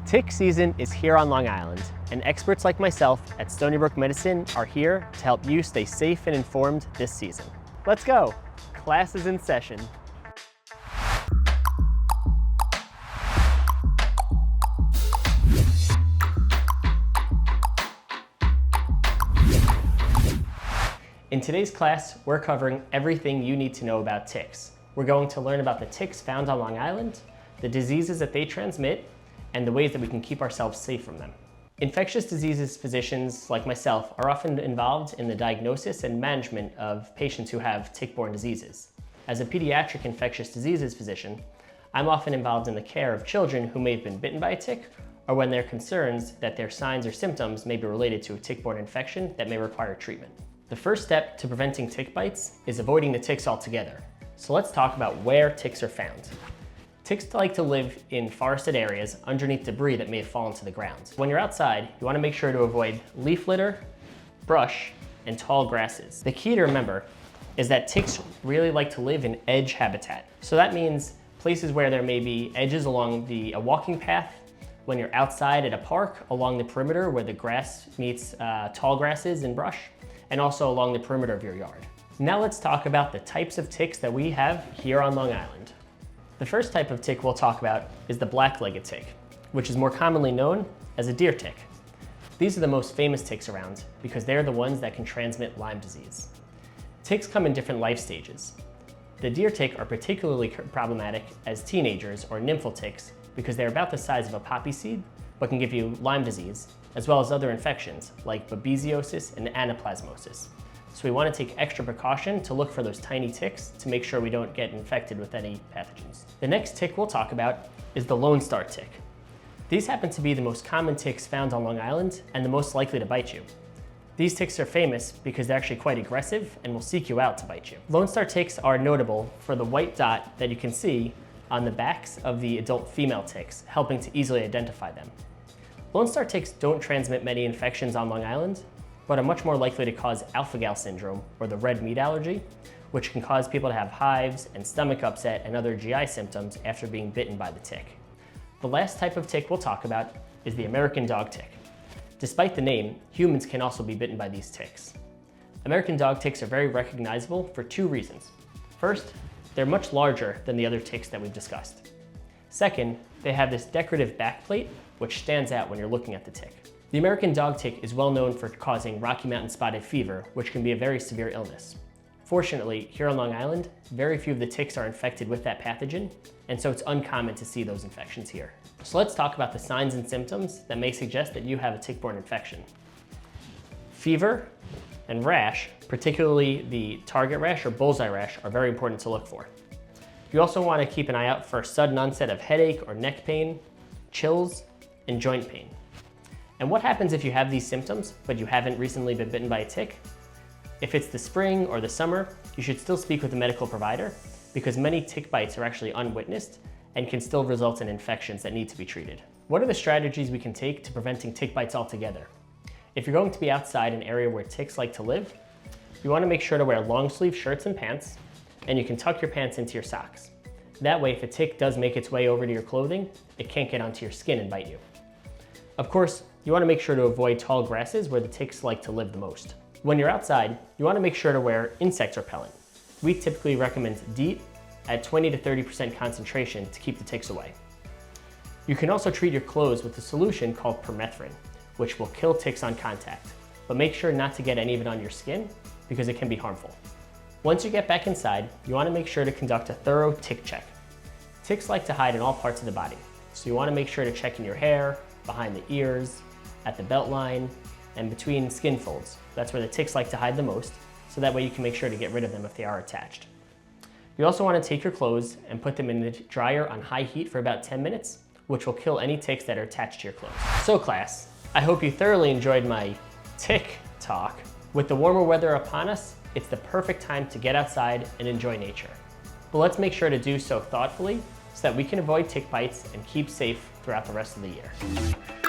Tick season is here on Long Island, and experts like myself at Stony Brook Medicine are here to help you stay safe and informed this season. Let's go! Class is in session. In today's class, we're covering everything you need to know about ticks. We're going to learn about the ticks found on Long Island, the diseases that they transmit, and the ways that we can keep ourselves safe from them. Infectious diseases physicians, like myself, are often involved in the diagnosis and management of patients who have tick-borne diseases. As a pediatric infectious diseases physician, I'm often involved in the care of children who may have been bitten by a tick, or when there are concerns that their signs or symptoms may be related to a tick-borne infection that may require treatment. The first step to preventing tick bites is avoiding the ticks altogether. So let's talk about where ticks are found. Ticks like to live in forested areas underneath debris that may have fallen to the ground. When you're outside, you want to make sure to avoid leaf litter, brush, and tall grasses. The key to remember is that ticks really like to live in edge habitat. So that means places where there may be edges along a walking path, when you're outside at a park, along the perimeter where the grass meets tall grasses and brush, and also along the perimeter of your yard. Now let's talk about the types of ticks that we have here on Long Island. The first type of tick we'll talk about is the black-legged tick, which is more commonly known as a deer tick. These are the most famous ticks around because they're the ones that can transmit Lyme disease. Ticks come in different life stages. The deer tick are particularly problematic as teenagers or nymphal ticks because they're about the size of a poppy seed but can give you Lyme disease, as well as other infections like babesiosis and anaplasmosis. So we want to take extra precaution to look for those tiny ticks to make sure we don't get infected with any pathogens. The next tick we'll talk about is the Lone Star tick. These happen to be the most common ticks found on Long Island and the most likely to bite you. These ticks are famous because they're actually quite aggressive and will seek you out to bite you. Lone Star ticks are notable for the white dot that you can see on the backs of the adult female ticks, helping to easily identify them. Lone Star ticks don't transmit many infections on Long Island, but are much more likely to cause alpha-gal syndrome, or the red meat allergy, which can cause people to have hives and stomach upset and other GI symptoms after being bitten by the tick. The last type of tick we'll talk about is the American dog tick. Despite the name, humans can also be bitten by these ticks. American dog ticks are very recognizable for two reasons. First, they're much larger than the other ticks that we've discussed. Second, they have this decorative backplate, which stands out when you're looking at the tick. The American dog tick is well known for causing Rocky Mountain spotted fever, which can be a very severe illness. Fortunately, here on Long Island, very few of the ticks are infected with that pathogen, and so it's uncommon to see those infections here. So let's talk about the signs and symptoms that may suggest that you have a tick-borne infection. Fever and rash, particularly the target rash or bullseye rash, are very important to look for. You also want to keep an eye out for sudden onset of headache or neck pain, chills, and joint pain. And what happens if you have these symptoms, but you haven't recently been bitten by a tick? If it's the spring or the summer, you should still speak with a medical provider because many tick bites are actually unwitnessed and can still result in infections that need to be treated. What are the strategies we can take to preventing tick bites altogether? If you're going to be outside an area where ticks like to live, you want to make sure to wear long sleeve shirts and pants, and you can tuck your pants into your socks. That way, if a tick does make its way over to your clothing, it can't get onto your skin and bite you. Of course, you want to make sure to avoid tall grasses where the ticks like to live the most. When you're outside, you want to make sure to wear insect repellent. We typically recommend DEET at 20 to 30% concentration to keep the ticks away. You can also treat your clothes with a solution called permethrin, which will kill ticks on contact, but make sure not to get any of it on your skin because it can be harmful. Once you get back inside, you want to make sure to conduct a thorough tick check. Ticks like to hide in all parts of the body, so you want to make sure to check in your hair, behind the ears, at the belt line, and between skin folds. That's where the ticks like to hide the most, so that way you can make sure to get rid of them if they are attached. You also want to take your clothes and put them in the dryer on high heat for about 10 minutes, which will kill any ticks that are attached to your clothes. So class, I hope you thoroughly enjoyed my tick talk. With the warmer weather upon us, it's the perfect time to get outside and enjoy nature. But let's make sure to do so thoughtfully so that we can avoid tick bites and keep safe throughout the rest of the year.